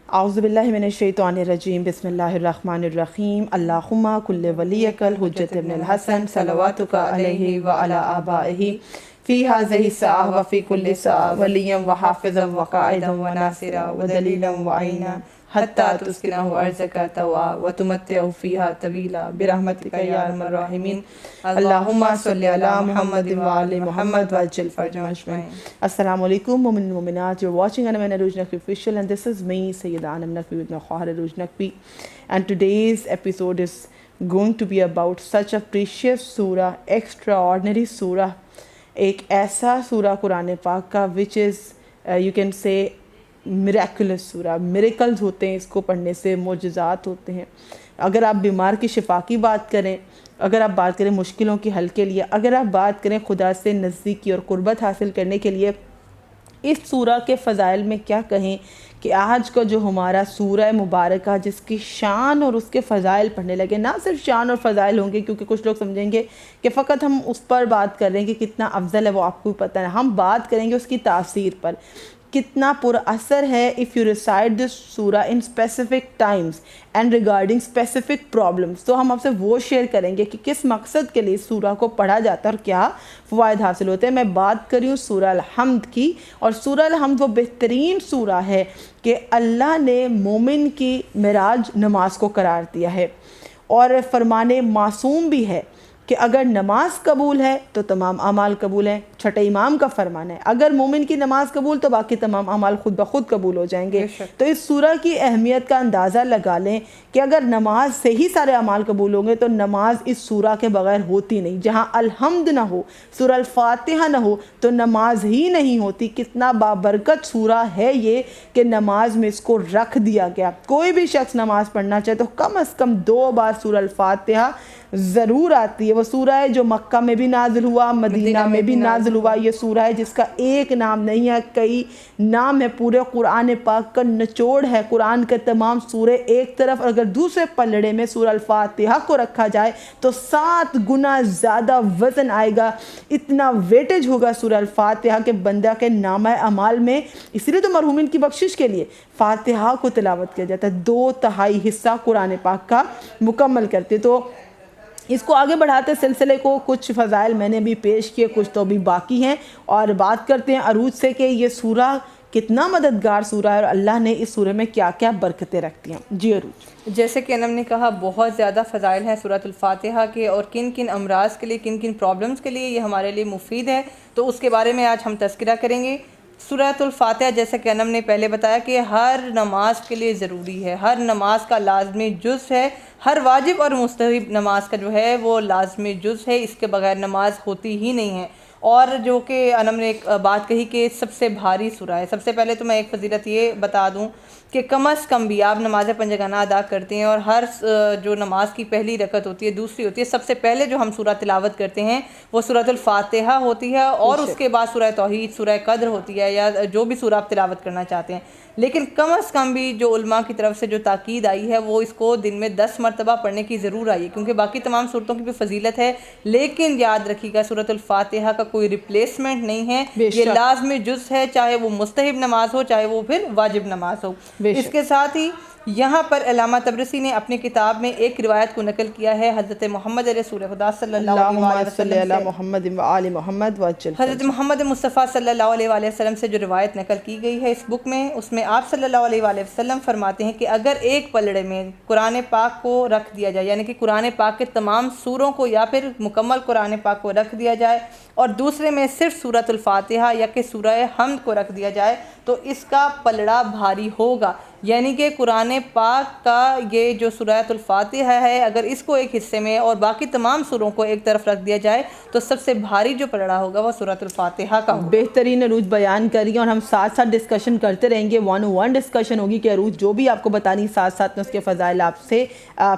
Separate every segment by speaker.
Speaker 1: اعوذ باللہ من الشیطان الرجیم بسم اللہ الرحمن الرحیم اللہم کل ولیک الحجۃ ابن الحسن صلواتک علیہ وعلی آبائہ فی ہذہ الساعۃ وفی کل ساعۃ ولیا وحافظا وقائدا وناصرا ودلیلا وعینا حتی تسکنہ ارضک طوعا وتمتعہ فیہا طویلا برحمتک یا ارحم الراحمین اللہم صلی علی محمد وعلی محمد وعجل فرجہم اجمعین۔ السلام علیکم مومن مومنات، you're watching Anam Aruj Naqvi Official and this is me Sayyida Anam Naqvi with my Khawar Aruj Naqvi, and today's episode is going to be about such a precious surah, extraordinary surah، ایک ایسا سورہ قرآن پاک کا which is you can say miraculous سورہ، miracles ہوتے ہیں اس کو پڑھنے سے، معجزات ہوتے ہیں۔ اگر آپ بیمار کی شفا کی بات کریں، اگر آپ بات کریں مشکلوں کے حل کے لیے، اگر آپ بات کریں خدا سے نزدیکی اور قربت حاصل کرنے کے لیے، اس سورہ کے فضائل میں کیا کہیں کہ آج کا جو ہمارا سورہ مبارکہ جس کی شان اور اس کے فضائل پڑھنے لگے، نہ صرف شان اور فضائل ہوں گے کیونکہ کچھ لوگ سمجھیں گے کہ فقط ہم اس پر بات کر رہے ہیں کہ کتنا افضل ہے، وہ آپ کو بھی پتہ ہے، ہم بات کریں گے اس کی تاثیر پر، کتنا پر اثر ہے if you recite this surah in specific times and regarding specific problems۔ تو ہم آپ سے وہ شیئر کریں گے کہ کس مقصد کے لیے اس سورہ کو پڑھا جاتا ہے اور کیا فوائد حاصل ہوتے ہیں۔ میں بات کر رہی ہوں سورہ الحمد کی، اور سورہ الحمد وہ بہترین سورہ ہے کہ اللہ نے مومن کی معراج نماز کو قرار دیا ہے، اور فرمان معصوم بھی ہے کہ اگر نماز قبول ہے تو تمام اعمال قبول ہیں، چھٹے امام کا فرمان ہے، اگر مومن کی نماز قبول تو باقی تمام اعمال خود بخود قبول ہو جائیں گے۔ تو اس سورہ کی اہمیت کا اندازہ لگا لیں کہ اگر نماز سے ہی سارے اعمال قبول ہوں گے تو نماز اس سورہ کے بغیر ہوتی نہیں، جہاں الحمد نہ ہو، سورہ الفاتحہ نہ ہو تو نماز ہی نہیں ہوتی۔ کتنا بابرکت سورہ ہے یہ کہ نماز میں اس کو رکھ دیا گیا۔ کوئی بھی شخص نماز پڑھنا چاہے تو کم از کم 2 بار سورہ الفاتحہ ضرور آتی ہے۔ وہ سورہ ہے جو مکہ میں بھی نازل ہوا، مدینہ میں بھی نازل ہوا۔ یہ سورہ ہے جس کا ایک نام نہیں ہے، کئی نام ہے، پورے قرآن پاک کا نچوڑ ہے۔ قرآن کے تمام سورے ایک طرف، اگر دوسرے پلڑے میں سورہ الفاتحہ کو رکھا جائے تو 7 گنا زیادہ وزن آئے گا، اتنا ویٹیج ہوگا سورہ الفاتحہ کے بندہ کے نامہ اعمال میں۔ اسی لیے تو مرحومین کی بخشش کے لیے فاتحہ کو تلاوت کیا جاتا ہے، 2/3 حصہ قرآن پاک کا مکمل کرتے۔ تو اس کو آگے بڑھاتے سلسلے کو، کچھ فضائل میں نے بھی پیش کیے، کچھ تو بھی باقی ہیں، اور بات کرتے ہیں عروج سے کہ یہ سورہ کتنا مددگار سورہ ہے اور اللہ نے اس سورہ میں کیا کیا برکتیں رکھتی ہیں۔ جی عروج،
Speaker 2: جیسے کہ انم نے کہا بہت زیادہ فضائل ہیں سورۃ الفاتحہ کے، اور کن کن امراض کے لیے، کن کن پرابلمز کے لیے یہ ہمارے لیے مفید ہے، تو اس کے بارے میں آج ہم تذکرہ کریں گے۔ سورۃ الفاتحہ جیسے کہ انم نے پہلے بتایا کہ ہر نماز کے لیے ضروری ہے، ہر نماز کا لازمی جز ہے، ہر واجب اور مستحب نماز کا جو ہے وہ لازمی جز ہے، اس کے بغیر نماز ہوتی ہی نہیں ہے۔ اور جو کہ انم نے ایک بات کہی کہ سب سے بھاری سورہ ہے، سب سے پہلے تو میں ایک فضیلت یہ بتا دوں کہ کم از کم بھی آپ نماز پنجگانہ ادا کرتے ہیں، اور ہر جو نماز کی پہلی رکعت ہوتی ہے، دوسری ہوتی ہے، سب سے پہلے جو ہم سورہ تلاوت کرتے ہیں وہ سورۃ الفاتحہ ہوتی ہے، اور اس کے بعد سورہ توحید، سورہ قدر ہوتی ہے، یا جو بھی سورہ آپ تلاوت کرنا چاہتے ہیں۔ لیکن کم از کم بھی جو علماء کی طرف سے جو تاکید آئی ہے وہ اس کو دن میں 10 مرتبہ پڑھنے کی ضرور آئی ہے، کیونکہ باقی تمام صورتوں کی بھی فضیلت ہے، لیکن یاد رکھیے گا سورۃ الفاتحہ کا کوئی ریپلیسمنٹ نہیں ہے، یہ لازمی جز ہے، چاہے وہ مستحب نماز ہو، چاہے وہ پھر واجب نماز ہو۔ اس کے ساتھ ہی یہاں پر علامہ طبرسی نے اپنی کتاب میں ایک روایت کو نقل کیا ہے حضرت محمد رسول خدا صلی اللہ علیہ وسلم سے، حضرت محمد مصطفیٰ صلی اللہ علیہ وآلہ وسلم سے جو روایت نقل کی گئی ہے اس بک میں، اس میں آپ صلی اللہ علیہ وآلہ وسلم فرماتے ہیں کہ اگر ایک پلڑے میں قرآن پاک کو رکھ دیا جائے، یعنی کہ قرآن پاک کے تمام سوروں کو یا پھر مکمل قرآن پاک کو رکھ دیا جائے، اور دوسرے میں صرف سورۃ الفاتحہ یا کہ سورہ حمد کو رکھ دیا جائے تو اس کا پلڑا بھاری ہوگا۔ یعنی کہ قرآن پاک کا یہ جو سورۃ الفاتحہ ہے، اگر اس کو ایک حصے میں اور باقی تمام سوروں کو ایک طرف رکھ دیا جائے تو سب سے بھاری جو پلڑا ہوگا وہ سورۃ الفاتحہ کا ہوگا۔
Speaker 1: بہترین عروج بیان کری، اور ہم ساتھ ساتھ ڈسکشن کرتے رہیں گے، 101 ڈسکشن ہوگی کہ عروج جو بھی آپ کو بتانی، ساتھ ساتھ میں اس کے فضائل آپ سے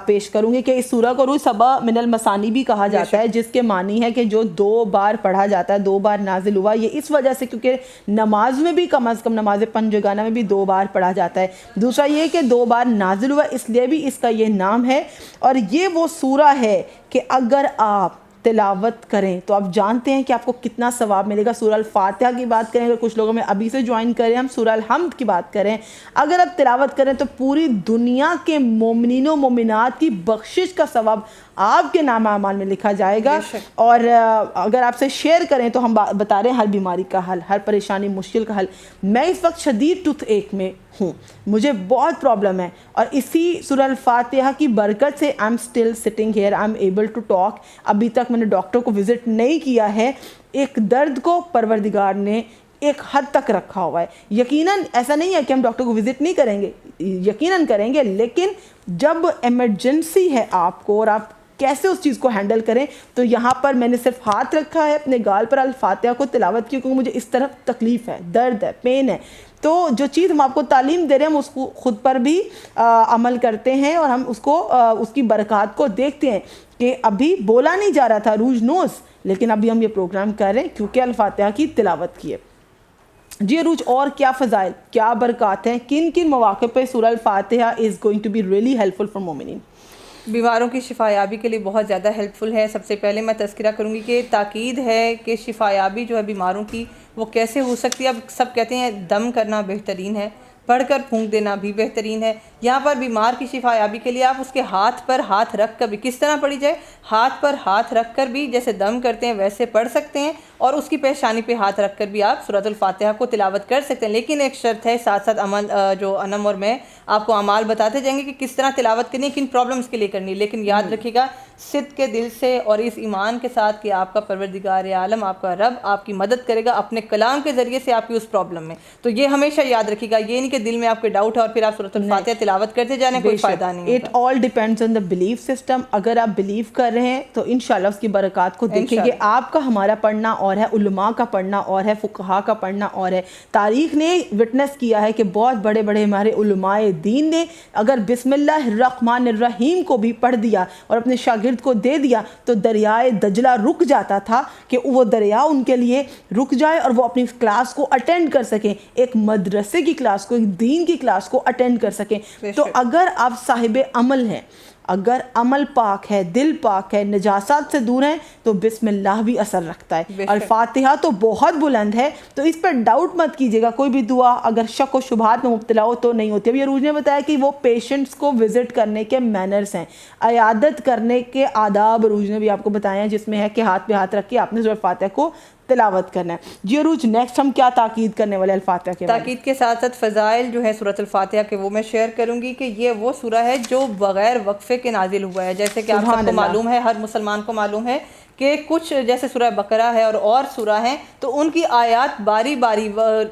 Speaker 1: پیش کروں گی کہ اس سورہ کو عروج سبع من المثانی بھی کہا جاتا ہے، جس کے معنی ہے کہ جو 2 بار پڑھا جاتا ہے، 2 بار نازل ہوا۔ یہ اس وجہ سے کیونکہ نماز میں بھی کم از کم نماز پنجگانہ میں بھی 2 بار پڑھا جاتا ہے، دوسرا یہ کہ 2 بار نازل ہوا، اس لیے بھی اس کا یہ نام ہے۔ اور یہ وہ سورہ ہے کہ اگر آپ تلاوت کریں تو آپ جانتے ہیں کہ آپ کو کتنا ثواب ملے گا. سورہ الفاتحہ کی بات کریں, اگر کچھ لوگوں میں ابھی سے جوائن کریں, ہم سورہ الحمد کی بات کریں, اگر آپ تلاوت کریں تو پوری دنیا کے مومنین و مومنات کی بخشش کا ثواب آپ کے نام اعمال میں لکھا جائے گا. اور اگر آپ سے شیئر کریں تو ہم بتا رہے ہیں ہر بیماری کا حل, ہر پریشانی مشکل کا حل. میں اس وقت شدید ٹوتھ ایک میں ہوں, مجھے بہت پرابلم ہے, اور اسی سورہ الفاتحہ کی برکت سے I am still sitting here, I am able to talk. ابھی تک میں نے ڈاکٹر کو وزٹ نہیں کیا ہے. ایک درد کو پروردگار نے ایک حد تک رکھا ہوا ہے. یقیناً ایسا نہیں ہے کہ ہم ڈاکٹر کو وزٹ نہیں کریں گے, یقیناً کریں گے, لیکن جب ایمرجنسی ہے آپ کو اور آپ کیسے اس چیز کو ہینڈل کریں, تو یہاں پر میں نے صرف ہاتھ رکھا ہے اپنے گال پر, الفاتحہ کو تلاوت کی, کیونکہ مجھے اس طرف تکلیف ہے, درد ہے, پین ہے. تو جو چیز ہم آپ کو تعلیم دے رہے ہیں ہم اس کو خود پر بھی عمل کرتے ہیں, اور ہم اس کو اس کی برکات کو دیکھتے ہیں کہ ابھی بولا نہیں جا رہا تھا روج نوز, لیکن ابھی ہم یہ پروگرام کر رہے ہیں کیونکہ الفاتحہ کی تلاوت کی ہے. جی عروج, اور کیا فضائل, کیا برکات ہیں, کن کن مواقع پہ سورہ الفاتحہ is going to be really helpful for مومنین؟
Speaker 2: بیماروں کی شفا یابی کے لیے بہت زیادہ ہیلپ فل ہے. سب سے پہلے میں تذکرہ کروں گی کہ تاکید ہے کہ شفا یابی جو ہے بیماروں کی وہ کیسے ہو سکتی ہے. اب سب کہتے ہیں دم کرنا بہترین ہے, پڑھ کر پھونک دینا بھی بہترین ہے. یہاں پر بیمار کی شفا یابی کے لیے آپ اس کے ہاتھ پر ہاتھ رکھ کر بھی, کس طرح پڑھی جائے, ہاتھ پر ہاتھ رکھ کر بھی جیسے دم کرتے ہیں ویسے پڑھ سکتے ہیں, اور اس کی پیشانی پہ ہاتھ رکھ کر بھی آپ سورۃ الفاتحہ کو تلاوت کر سکتے ہیں. لیکن ایک شرط ہے, ساتھ ساتھ عمل جو انم اور میں آپ کو اعمال بتاتے جائیں گے کہ کس طرح تلاوت کرنی ہے, کن پرابلمس کے لیے کرنی ہے. لیکن یاد رکھیے گا صدق کے دل سے اور اس ایمان کے ساتھ کہ آپ کا پروردگار عالم, آپ کا رب آپ کی مدد کرے گا اپنے کلام کے ذریعے سے آپ کی اس پرابلم میں. تو یہ ہمیشہ یاد رکھیے گا, یہ نہیں کہ دل میں آپ کے ڈاؤٹ ہے اور پھر آپ سورۃ الفاتحہ تلاوت کرتے جانے, کوئی فائدہ نہیں.
Speaker 1: It all depends on the belief system. اگر آپ بلیو کر رہے ہیں تو انشاءاللہ اس کی برکات کو دیکھیں گے. آپ کا ہمارا پڑھنا اور ہے, علماء کا پڑھنا اور ہے, فقہاء کا پڑھنا اور ہے. تاریخ نے وٹنس کیا ہے کہ بہت بڑے بڑے ہمارے علماء دین نے اگر بسم اللہ الرحمن الرحیم کو بھی پڑھ دیا اور اپنے شاگرد کو دے دیا تو دریائے دجلہ رک جاتا تھا, کہ وہ دریا ان کے لیے رک جائے اور وہ اپنی کلاس کو اٹینڈ کر سکیں, ایک مدرسے کی کلاس کو, ایک دین کی کلاس کو اٹینڈ کر سکیں. تو اگر آپ صاحب عمل ہیں, اگر عمل پاک ہے, دل پاک ہے, نجاسات سے دور ہیں, تو بسم اللہ بھی اثر رکھتا ہے. الفاتحہ تو بہت بلند ہے, تو اس پر ڈاؤٹ مت کیجیے گا. کوئی بھی دعا اگر شک و شبہات میں مبتلا ہو تو نہیں ہوتی. ابھی عروج نے بتایا کہ وہ پیشنٹس کو وزٹ کرنے کے مینرز ہیں, عیادت کرنے کے آداب عروج نے بھی آپ کو بتایا ہیں, جس میں ہے کہ ہاتھ پہ ہاتھ رکھ کے آپ نے سورۃ الفاتحہ کو تلاوت کرنا ہے. جی عروج, نیکسٹ ہم کیا تاکید کرنے والے الفاتحہ کے؟
Speaker 2: تاکید کے ساتھ ساتھ فضائل جو ہے سورۃ الفاتحہ کے وہ میں شیئر کروں گی کہ یہ وہ سورہ ہے جو بغیر وقفے کے نازل ہوا ہے. جیسے کہ آپ سب کو معلوم ہے, ہر مسلمان کو معلوم ہے کہ کچھ جیسے سورہ بقرہ ہے اور سورہ ہیں تو ان کی آیات باری باری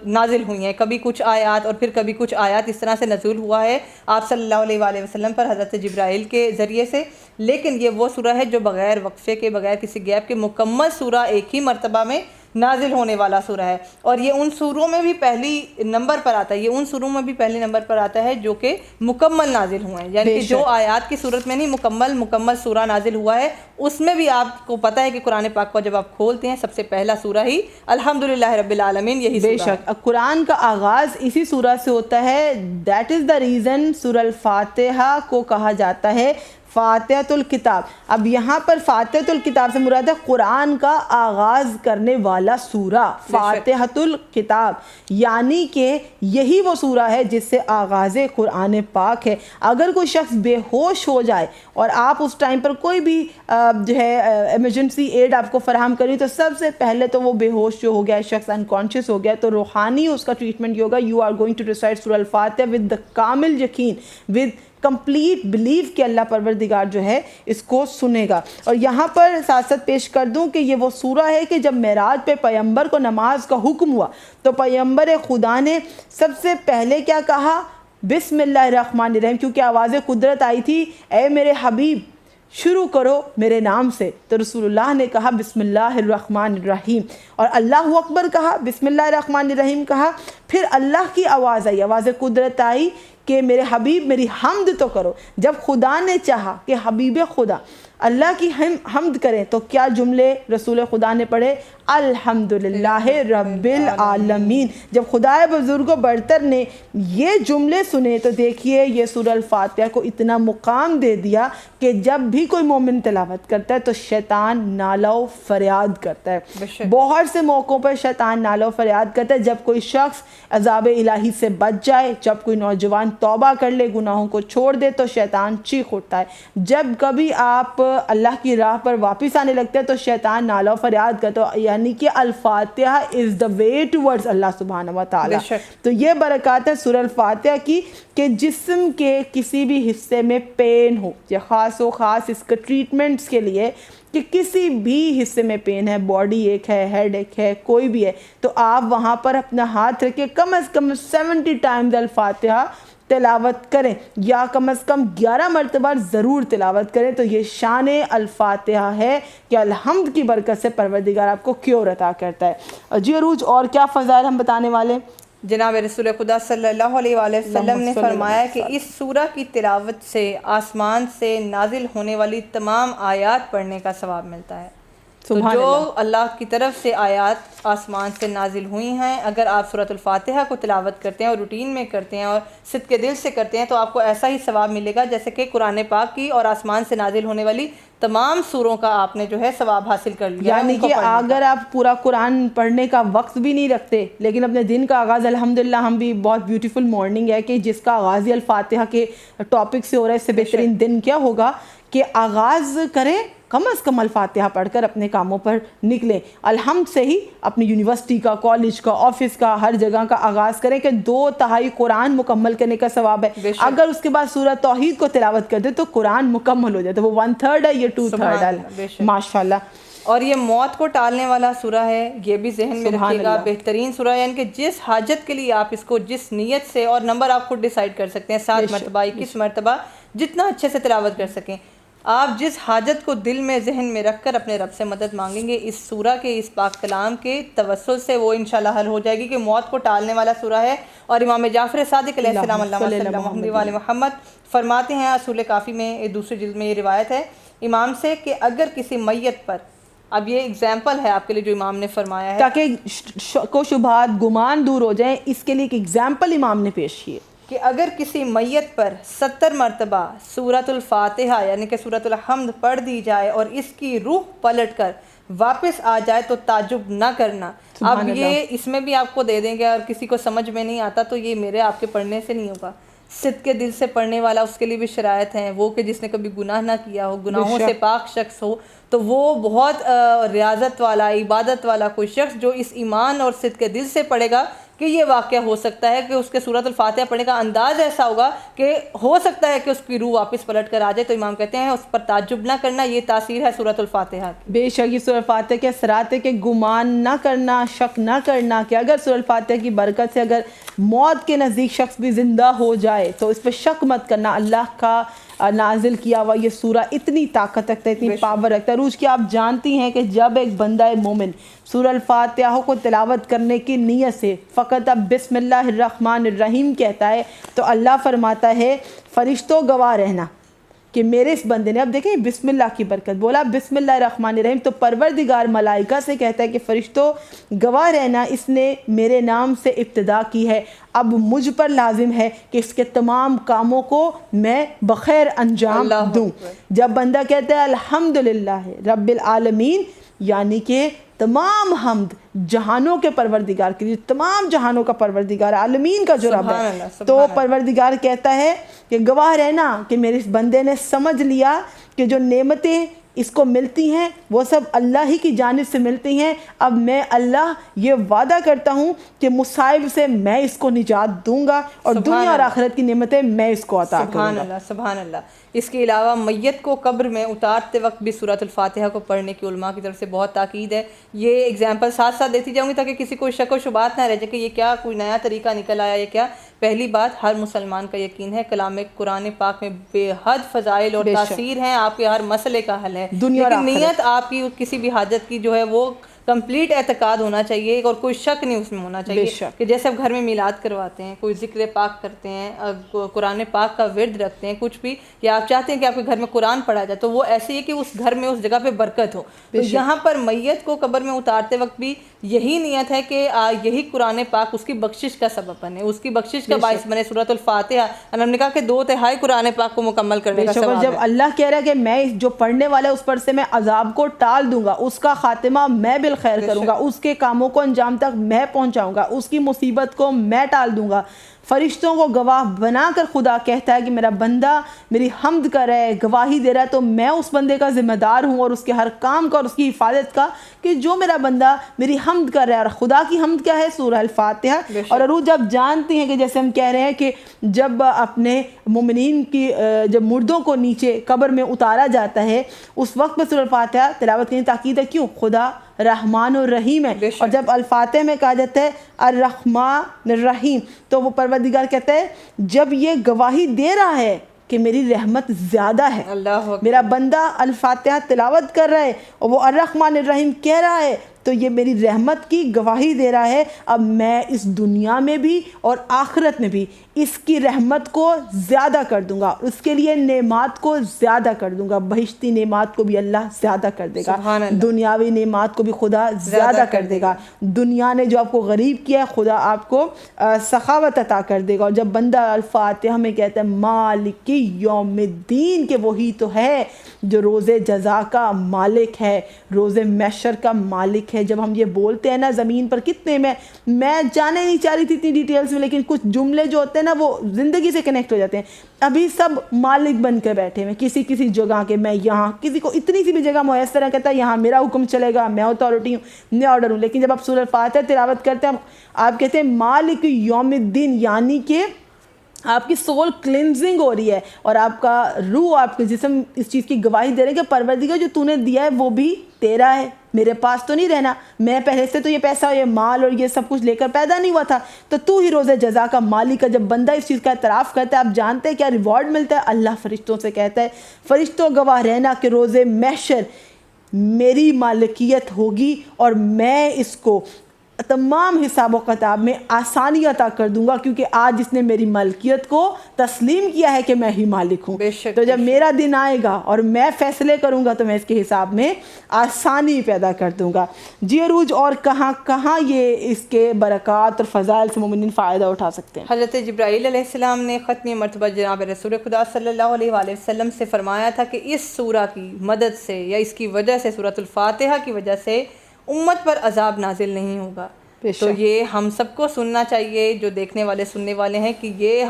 Speaker 2: نازل ہوئی ہیں. کبھی کچھ آیات اور پھر کبھی کچھ آیات اس طرح سے نزول ہوا ہے آپ صلی اللہ علیہ وآلہ وسلم پر حضرت جبرائیل کے ذریعے سے. لیکن یہ وہ سورہ ہے جو بغیر وقفے کے, بغیر کسی گیپ کے مکمل سورہ ایک ہی مرتبہ میں نازل ہونے والا سورہ ہے. اور یہ ان سوروں میں بھی پہلی نمبر پر آتا ہے, یہ ان سوروں میں بھی پہلے نمبر پر آتا ہے جو کہ مکمل نازل ہوئے ہیں, یعنی کہ جو آیات کی صورت میں نہیں, مکمل سورہ نازل ہوا ہے. اس میں بھی آپ کو پتہ ہے کہ قرآن پاک کو جب آپ کھولتے ہیں سب سے پہلا سورہ ہی الحمدللہ رب العالمین یہی
Speaker 1: بے شک قرآن کا آغاز اسی سورہ سے ہوتا ہے. دیٹ از دا ریزن سورہ الفاتحہ کو کہا جاتا ہے فاتحۃ الکتاب. اب یہاں پر فاتحۃ الکتاب سے مراد ہے قرآن کا آغاز کرنے والا سورہ, فاتحۃ الکتاب, یعنی کہ یہی وہ سورہ ہے جس سے آغاز قرآن پاک ہے. اگر کوئی شخص بے ہوش ہو جائے اور آپ اس ٹائم پر کوئی بھی جو ہے ایمرجنسی ایڈ آپ کو فراہم کری, تو سب سے پہلے تو وہ بے ہوش جو ہو گیا, شخص انکانشیس ہو گیا, تو روحانی اس کا ٹریٹمنٹ یہ ہوگا, you are going to recite سورہ الفاتحہ ود دا کامل یقین, ود کمپلیٹ بلیف کہ اللہ پروردگار جو ہے اس کو سنے گا. اور یہاں پر ساتھ ساتھ پیش کر دوں کہ یہ وہ سورہ ہے کہ جب معراج پہ پیغمبر کو نماز کا حکم ہوا تو پیغمبر خدا نے سب سے پہلے کیا کہا, بسم اللہ الرحمن الرحیم, کیونکہ آواز قدرت آئی تھی, اے میرے حبیب شروع کرو میرے نام سے. تو رسول اللہ نے کہا بسم اللہ الرحمن الرحیم, اور اللہ اکبر کہا, بسم اللہ الرحمن الرحیم کہا. پھر اللہ کی آواز آئی, آواز قدرت آئی کہ میرے حبیب میری حمد تو کرو. جب خدا نے چاہا کہ حبیب خدا اللہ کی حمد کریں تو کیا جملے رسول خدا نے پڑھے, الحمدللہ رب العالمین. جب خدائے بزرگ و برتر نے یہ جملے سنے تو دیکھیے یہ سورہ الفاتحہ کو اتنا مقام دے دیا کہ جب بھی کوئی مومن تلاوت کرتا ہے تو شیطان نالہ و فریاد کرتا ہے. بہت سے موقعوں پر شیطان نالہ و فریاد کرتا ہے. جب کوئی شخص عذاب الہی سے بچ جائے, جب کوئی نوجوان توبہ کر لے, گناہوں کو چھوڑ دے, تو شیطان چیخ اٹھتا ہے. جب کبھی آپ اللہ کی راہ پر واپس آنے لگتے ہیں تو شیطان نالہ و فریاد کرتا ہے. یعنی کہ الفاتحہ از دا وے ٹورڈز اللہ سبحانہ و تعالیٰ. تو یہ برکات ہے سورہ الفاتحہ کی کہ جسم کے کسی بھی حصے میں پین ہو, یا خاص و خاص اس کے ٹریٹمنٹس کے لیے کہ کسی بھی حصے میں پین ہے, باڈی ایک ہے, ہیڈ ایک ہے, کوئی بھی ہے, تو آپ وہاں پر اپنا ہاتھ رکھے کم از کم 70 ٹائمز الفاتحہ تلاوت کریں, یا کم از کم 11 مرتبہ ضرور تلاوت کریں. تو یہ شان الفاتحہ ہے کہ الحمد کی برکت سے پروردگار آپ کو کیور عطا کرتا ہے. جی عروج, اور کیا فضائل ہم بتانے والے ہیں؟
Speaker 2: جناب رسول خدا صلی اللہ علیہ وآلہ وسلم نے فرمایا کہ اس سورہ کی تلاوت سے آسمان سے نازل ہونے والی تمام آیات پڑھنے کا ثواب ملتا ہے. تو جو اللہ کی طرف سے آیات آسمان سے نازل ہوئی ہیں, اگر آپ سورۃ الفاتحہ کو تلاوت کرتے ہیں اور روٹین میں کرتے ہیں اور صدق دل سے کرتے ہیں تو آپ کو ایسا ہی ثواب ملے گا جیسے کہ قرآن پاک کی اور آسمان سے نازل ہونے والی تمام سوروں کا آپ نے جو ہے ثواب حاصل کر لیا.
Speaker 1: یعنی کہ اگر آپ پورا قرآن پڑھنے کا وقت بھی نہیں رکھتے لیکن اپنے دن کا آغاز, الحمدللہ ہم بھی بہت بیوٹیفل مارننگ ہے کہ جس کا آغاز ہی الفاتحہ کے ٹاپک سے ہو رہا ہے, اس سے بہترین دن کیا ہوگا کہ آغاز کریں کم از کم الفاتحہ پڑھ کر اپنے کاموں پر نکلیں. الحمد سے ہی اپنی یونیورسٹی کا, کالج کا, آفس کا, ہر جگہ کا آغاز کریں کہ 2/3 قرآن مکمل کرنے کا ثواب ہے. اگر اس کے بعد سورہ توحید کو تلاوت کر دے تو قرآن مکمل ہو جاتا ہے. وہ 1/3 ہے, یہ 2/3 ہے. ماشاءاللہ.
Speaker 2: اور یہ موت کو ٹالنے والا سورہ ہے, یہ بھی ذہن میں رکھیے گا, بہترین سورہ ہے. یعنی کہ جس حاجت کے لیے آپ اس کو جس نیت سے, اور نمبر آپ خود ڈیسائیڈ کر سکتے ہیں, 7 مرتبہ 21 مرتبہ, جتنا اچھے سے تلاوت کر سکیں. آپ جس حاجت کو دل میں ذہن میں رکھ کر اپنے رب سے مدد مانگیں گے, اس سورہ کے, اس پاک کلام کے توسل سے وہ انشاءاللہ حل ہو جائے گی. کہ موت کو ٹالنے والا سورہ ہے. اور امام جعفر صادق علیہ السلام اللہ صلی اللہ علیہ محمد فرماتے ہیں اصول کافی میں دوسری جلد میں یہ روایت ہے امام سے کہ اگر کسی میت پر, اب یہ اگزامپل ہے آپ کے لیے جو امام نے فرمایا ہے
Speaker 1: تاکہ شک و شبہات گمان دور ہو جائیں, اس کے لیے ایک اگزامپل امام نے پیش کی ہے
Speaker 2: کہ اگر کسی میت پر 70 مرتبہ سورۃ الفاتحہ یعنی کہ سورۃ الحمد پڑھ دی جائے اور اس کی روح پلٹ کر واپس آ جائے تو تعجب نہ کرنا. اب یہ اس میں بھی آپ کو دے دیں گے, اور کسی کو سمجھ میں نہیں آتا تو یہ میرے آپ کے پڑھنے سے نہیں ہوگا. صدق کے دل سے پڑھنے والا, اس کے لیے بھی شرائط ہیں. وہ کہ جس نے کبھی گناہ نہ کیا ہو, گناہوں سے پاک شخص ہو, تو وہ بہت ریاضت والا, عبادت والا کوئی شخص جو اس ایمان اور صدق کے دل سے پڑھے گا کہ یہ واقعہ ہو سکتا ہے کہ اس کے سورۃ الفاتحہ پڑھنے کا انداز ایسا ہوگا کہ ہو سکتا ہے کہ اس کی روح واپس پلٹ کر آ جائے. تو امام کہتے ہیں اس پر تعجب نہ کرنا, یہ تاثیر ہے سورۃ الفاتحہ کی.
Speaker 1: بے شک یہ سورۃ الفاتحہ کے اثرات ہے کہ گمان نہ کرنا, شک نہ کرنا کہ اگر سورۃ الفاتحہ کی برکت سے اگر موت کے نزدیک شخص بھی زندہ ہو جائے تو اس پہ شک مت کرنا. اللہ کا نازل کیا ہوا یہ سورہ اتنی طاقت رکھتا ہے, اتنی پاور رکھتا ہے. روز کی آپ جانتی ہیں کہ جب ایک بندہ مومن سورہ الفاتحہ کو تلاوت کرنے کی نیت سے فقط اب بسم اللہ الرحمن الرحیم کہتا ہے تو اللہ فرماتا ہے فرشتوں گواہ رہنا کہ میرے اس بندے نے, اب دیکھیں بسم اللہ کی برکت, بولا بسم اللہ الرحمن الرحیم, تو پروردگار ملائکہ سے کہتا ہے کہ فرشتوں گواہ رہنا اس نے میرے نام سے ابتدا کی ہے, اب مجھ پر لازم ہے کہ اس کے تمام کاموں کو میں بخیر انجام دوں. جب بندہ کہتا ہے الحمدللہ رب العالمین, یعنی کہ تمام حمد جہانوں کے پروردگار کے لیے, تمام جہانوں کا پروردگار, عالمین کا جو رب ہے, تو پروردگار کہتا ہے کہ گواہ رہنا کہ میرے اس بندے نے سمجھ لیا کہ جو نعمتیں اس کو ملتی ہیں وہ سب اللہ ہی کی جانب سے ملتی ہیں. اب میں اللہ یہ وعدہ کرتا ہوں کہ مصائب سے میں اس کو نجات دوں گا اور دنیا اور آخرت کی نعمتیں میں اس کو عطا کروں گا.
Speaker 2: سبحان اللہ, سبحان اللہ. اس کے علاوہ میت کو قبر میں اتارتے وقت بھی سورۃ الفاتحہ کو پڑھنے کی علماء کی طرف سے بہت تاکید ہے. یہ اگزامپل ساتھ ساتھ دیتی جاؤں گی تاکہ کسی کو شک و شبہات نہ رہ جائے کہ یہ کیا کوئی نیا طریقہ نکل آیا, یہ کیا. پہلی بات, ہر مسلمان کا یقین ہے کلام قرآن پاک میں بے حد فضائل اور تاثیر ہیں, آپ کے ہر مسئلے کا حل ہے, لیکن نیت آپ کی کسی بھی حاجت کی جو ہے وہ کمپلیٹ اعتقاد ہونا چاہیے اور کوئی شک نہیں اس میں ہونا چاہیے کہ جیسے آپ گھر میں میلاد کرواتے ہیں, کوئی ذکر پاک کرتے ہیں, قرآن پاک کا ورد رکھتے ہیں, کچھ بھی, یا آپ چاہتے ہیں کہ آپ کے گھر میں قرآن پڑھا جائے, تو وہ ایسے ہی کہ اس گھر میں اس جگہ پہ برکت ہو. تو یہاں پر میت کو قبر میں اتارتے وقت بھی یہی نیت ہے کہ یہی قرآن پاک اس کی بخشش کا سبب بنے, اس کی بخشش کا باعث بنے. سورۃ الفاتحہ ہم نے کہا کہ 2/3 قرآن پاک کو مکمل کرنے کا سبب ہے.
Speaker 1: جب اللہ کہہ رہا ہے کہ میں جو پڑھنے والا ہے اس پر سے میں عذاب کو ٹال دوں گا, اس کا خاتمہ میں بالخیر کروں گا, اس کے کاموں کو انجام تک میں پہنچاؤں گا, اس کی مصیبت کو میں ٹال دوں گا. فرشتوں کو گواہ بنا کر خدا کہتا ہے کہ میرا بندہ میری حمد کر رہا ہے, گواہی دے رہا ہے, تو میں اس بندے کا ذمہ دار ہوں اور اس کے ہر کام کا اور اس کی حفاظت کا, کہ جو میرا بندہ میری حمد کر رہا ہے. اور خدا کی حمد کیا ہے؟ سورہ الفاتحہ. اور روح جب جانتی ہیں کہ جیسے ہم کہہ رہے ہیں کہ جب اپنے مومنین کی جب مردوں کو نیچے قبر میں اتارا جاتا ہے اس وقت میں سورہ الفاتحہ تلاوت کرنے تاکید ہے. کیوں؟ خدا رحمان الرحیم ہے. اور جب الفاتحہ میں کہا جاتا ہے الرحمن الرحیم, تو وہ پروردگار کہتا ہے جب یہ گواہی دے رہا ہے کہ میری رحمت زیادہ ہے, میرا بندہ الفاتحہ تلاوت کر رہا ہے اور وہ الرحمن الرحیم کہہ رہا ہے, تو یہ میری رحمت کی گواہی دے رہا ہے. اب میں اس دنیا میں بھی اور آخرت میں بھی اس کی رحمت کو زیادہ کر دوں گا, اس کے لیے نعمات کو زیادہ کر دوں گا. بہشتی نعمات کو بھی اللہ زیادہ کر دے گا, دنیاوی نعمات کو بھی خدا زیادہ کر دے گا. دنیا نے جو آپ کو غریب کیا ہے خدا آپ کو سخاوت عطا کر دے گا. اور جب بندہ الفاتحہ میں کہتا ہے مالک یوم الدین, کہ وہی تو ہے جو روز جزا کا مالک ہے, روز محشر کا مالک ہے. جب ہم یہ بولتے ہیں نا, زمین پر کتنے میں جانے نہیں چاہ رہی تھی اتنی ڈیٹیلز میں, لیکن کچھ جملے جو ہوتے ہیں نا وہ زندگی سے کنیکٹ ہو جاتے ہیں. ابھی سب مالک بن کے بیٹھے ہیں کسی جگہ کے, میں یہاں کسی کو اتنی سی بھی جگہ میسر ہے, کہتا ہے یہاں میرا حکم چلے گا, میں اتھارٹی ہوں, میں آرڈر ہوں. لیکن جب آپ سورہ الفاتحہ تلاوت کرتے ہیں آپ کہتے ہیں مالک یوم الدین, یعنی کہ آپ کی سول کلینزنگ ہو رہی ہے اور آپ کا روح, آپ کے جسم اس چیز کی گواہی دے رہے ہیں کہ پروردگار جو تو نے دیا ہے وہ بھی تیرا ہے, میرے پاس تو نہیں رہنا, میں پہلے سے تو یہ پیسہ یہ مال اور یہ سب کچھ لے کر پیدا نہیں ہوا تھا, تو ہی روز جزا کا مالک ہے. جب بندہ اس چیز کا اعتراف کرتا ہے, آپ جانتے ہیں کیا ریوارڈ ملتا ہے؟ اللہ فرشتوں سے کہتا ہے فرشتوں گواہ رہنا کہ روز محشر میری مالکیت ہوگی اور میں اس کو تمام حساب و کتاب میں آسانی عطا کر دوں گا, کیونکہ آج جس نے میری ملکیت کو تسلیم کیا ہے کہ میں ہی مالک ہوں. تو جب میرا دن آئے گا اور میں فیصلے کروں گا تو میں اس کے حساب میں آسانی پیدا کر دوں گا. جی عروج, اور کہاں یہ اس کے برکات اور فضائل سے مومنین فائدہ اٹھا سکتے ہیں؟
Speaker 2: حضرت جبرائیل علیہ السلام نے ختمی مرتبہ جناب رسول خدا صلی اللہ علیہ وآلہ وسلم سے فرمایا تھا کہ اس سورہ کی مدد سے یا اس کی وجہ سے, سورۃ الفاتحہ کی وجہ سے امت پر عذاب نازل نہیں ہوگا. تو یہ ہم سب کو سننا چاہیے, جو دیکھنے والے سننے والے ہیں, کہ یہ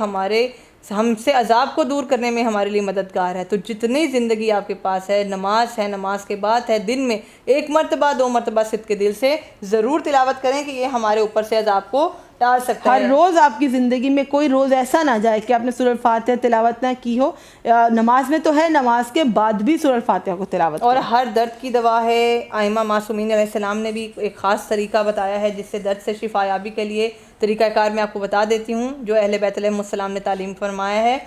Speaker 2: ہم سے عذاب کو دور کرنے میں ہمارے لیے مددگار ہے. تو جتنی زندگی آپ کے پاس ہے, نماز کے بعد ہے, دن میں 1 مرتبہ 2 مرتبہ صدق کے دل سے ضرور تلاوت کریں کہ یہ ہمارے اوپر سے عذاب کو ٹال سکتا ہے.
Speaker 1: ہر روز آپ کی زندگی میں کوئی روز ایسا نہ جائے کہ آپ نے سورہ الفاتحہ تلاوت نہ کی ہو. نماز میں تو ہے, نماز کے بعد بھی سورہ الفاتحہ کو تلاوت.
Speaker 2: اور ہر درد کی دوا ہے. ائمہ معصومین علیہ السلام نے بھی ایک خاص طریقہ بتایا ہے جس سے درد سے شفا یابی کے لیے طریقہ کار میں آپ کو بتا دیتی ہوں, جو اہل بیت علیہ السلام نے تعلیم فرمایا ہے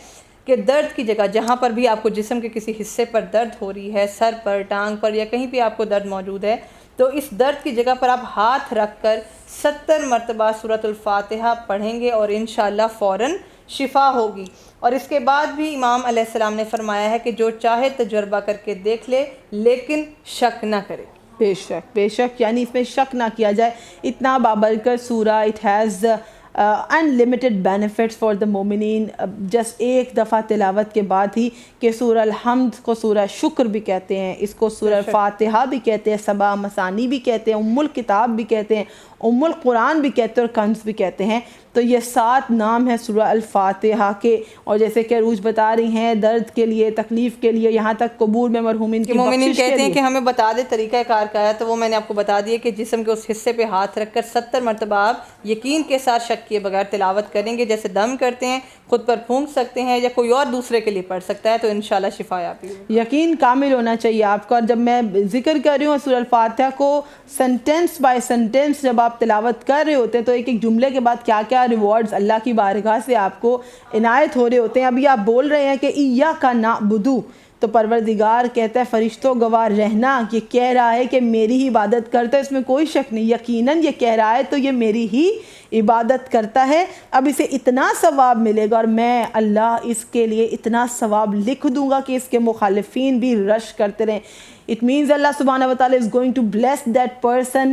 Speaker 2: کہ درد کی جگہ جہاں پر بھی آپ کو جسم کے کسی حصے پر درد ہو رہی ہے, سر پر, ٹانگ پر, یا کہیں بھی آپ کو درد موجود ہے, تو اس درد کی جگہ پر آپ ہاتھ رکھ کر 70 مرتبہ سورۃ الفاتحہ پڑھیں گے اور انشاءاللہ فوراً شفا ہوگی. اور اس کے بعد بھی امام علیہ السلام نے فرمایا ہے کہ جو چاہے تجربہ کر کے دیکھ لے لیکن شک نہ کرے.
Speaker 1: بے شک, یعنی اس میں شک نہ کیا جائے. اتنا بابرکت سورہ, it has unlimited benefits for the مومنین. جسٹ ایک دفعہ تلاوت کے بعد ہی, کہ سورہ الحمد کو سورہ شکر بھی کہتے ہیں, اس کو سورہ الفاتحہ بھی کہتے ہیں, سبع مثانی بھی کہتے ہیں, ام الکتاب بھی کہتے ہیں, ام القرآن بھی کہتے ہیں, اور کنز بھی کہتے ہیں. تو یہ 7 نام ہیں سورہ الفاتحہ کے. اور جیسے کہ عروج بتا رہی ہیں, درد کے لیے, تکلیف کے لیے, یہاں تک قبور میں مرحومین کی بخشش کے لیے.
Speaker 2: کہتے ہیں کہ ہمیں بتا دے طریقہ کار کا ہے, تو وہ میں نے آپ کو بتا دیا کہ جسم کے اس حصے پہ ہاتھ رکھ کر 70 مرتبہ آپ یقین کے ساتھ شک کیے بغیر تلاوت کریں گے. جیسے دم کرتے ہیں, خود پر پھونک سکتے ہیں, یا کوئی اور دوسرے کے لیے پڑھ سکتا ہے, تو انشاءاللہ شفا یابی ہوگی.
Speaker 1: یقین کامل ہونا چاہیے آپ کا. اور جب میں ذکر کر رہی ہوں سورہ الفاتحہ کو سنٹینس بائی سنٹینس جب آپ تلاوت کر رہے ہوتے ہیں, تو ایک جملے کے بعد کیا کیا ریوارڈز اللہ کی بارگاہ سے آپ کو عنایت ہو رہے ہوتے ہیں. ابھی آپ بول رہے ہیں کہ ایاک نعبد, تو پروردگار کہتا ہے فرشتوں گواہ رہنا، یہ کہہ رہا ہے کہ میری ہی عبادت کرتا ہے، اس میں کوئی شک نہیں، یقیناً یہ کہہ رہا ہے تو یہ میری ہی عبادت کرتا ہے، اب اسے اتنا ثواب ملے گا اور میں اللہ اس کے لیے اتنا ثواب لکھ دوں گا کہ اس کے مخالفین بھی رش کرتے رہیں۔ It means Allah subhanahu wa ta'ala is going to bless that person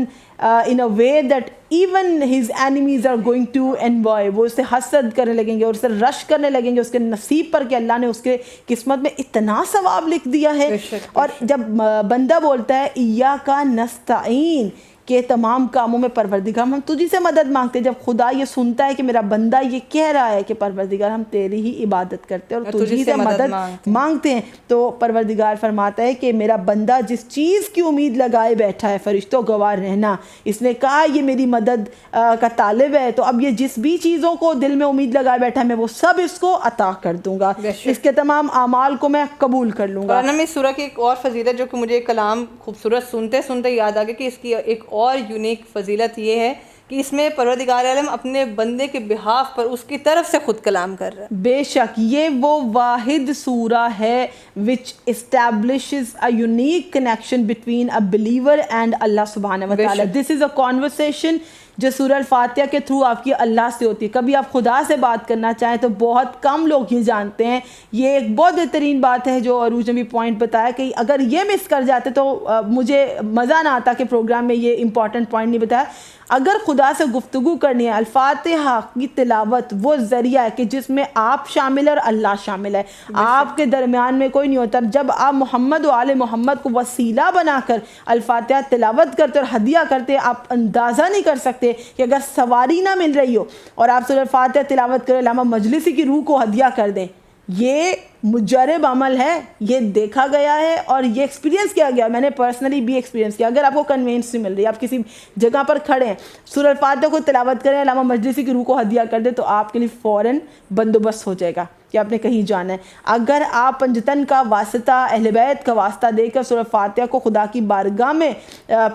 Speaker 1: in a way that even his enemies are going to envy. وہ اسے حسد کرنے لگیں گے اور اسے رش کرنے لگیں گے اس کے نصیب پر کہ اللہ نے اس کے قسمت میں اتنا ثواب لکھ دیا ہے۔ اور جب بندہ بولتا ہے ایاک نستعین کہ تمام کاموں میں پروردگار ہم تجھی سے مدد مانگتے ہیں، جب خدا یہ سنتا ہے کہ میرا بندہ یہ کہہ رہا ہے کہ پروردگار ہم تیری ہی عبادت کرتے ہیں اور تجھی سے مدد مانگتے ہیں، تو پروردگار فرماتا ہے کہ میرا بندہ جس چیز کی امید لگائے بیٹھا ہے، فرشتوں گواہ رہنا، اس نے کہا یہ میری مدد کا طالب ہے، تو اب یہ جس بھی چیزوں کو دل میں امید لگائے بیٹھا ہے میں وہ سب اس کو عطا کر دوں گا، اس کے تمام اعمال کو میں قبول کر لوں گا۔
Speaker 2: اور اس سورہ کی ایک اور فضیلت جو کہ مجھے کلام خوبصورت سنتے سنتے یاد آ گیا کہ اس کی ایک اور یونیک فضیلت یہ ہے کہ اس میں پروردگار عالم اپنے بندے کے بہاف پر اس کی طرف سے خود کلام کر رہا ہے۔
Speaker 1: بے شک یہ وہ واحد سورہ ہے which establishes a unique connection between a believer and Allah subhanahu wa ta'ala. This is a conversation جو سورہ الفاتحہ کے تھرو آپ کی اللہ سے ہوتی ہے۔ کبھی آپ خدا سے بات کرنا چاہیں تو بہت کم لوگ یہ جانتے ہیں، یہ ایک بہت بہترین بات ہے جو عروج نے بھی پوائنٹ بتایا کہ اگر یہ مس کر جاتے تو مجھے مزہ نہ آتا کہ پروگرام میں یہ امپورٹنٹ پوائنٹ نہیں بتایا۔ اگر خدا سے گفتگو کرنی ہے، الفاتحہ کی تلاوت وہ ذریعہ ہے کہ جس میں آپ شامل ہے اور اللہ شامل ہے، آپ کے درمیان میں کوئی نہیں ہوتا۔ جب آپ محمد و آل محمد کو وسیلہ بنا کر الفاتحہ تلاوت کرتے اور ہدیہ کرتے، آپ اندازہ نہیں کر سکتے کہ اگر سواری نہ مل رہی ہو اور آپ سورہ الفاتحہ تلاوت کریں، علامہ مجلسی کی روح کو ہدیہ کر دیں، یہ مجرب عمل ہے، یہ دیکھا گیا ہے اور یہ ایکسپیرینس کیا گیا، میں نے پرسنلی بھی ایکسپیرینس کیا۔ اگر آپ کو کنوینس نہیں مل رہی، آپ کسی جگہ پر کھڑے ہیں، سورہ الفاتحہ کو تلاوت کریں، علامہ مجلسی کی روح کو ہدیہ کر دیں، تو آپ کے لیے فوراً بندوبست ہو جائے گا کہ آپ نے کہیں جانا ہے۔ اگر آپ پنجتن کا واسطہ، اہل بیت کا واسطہ دے کر سورہ فاتحہ کو خدا کی بارگاہ میں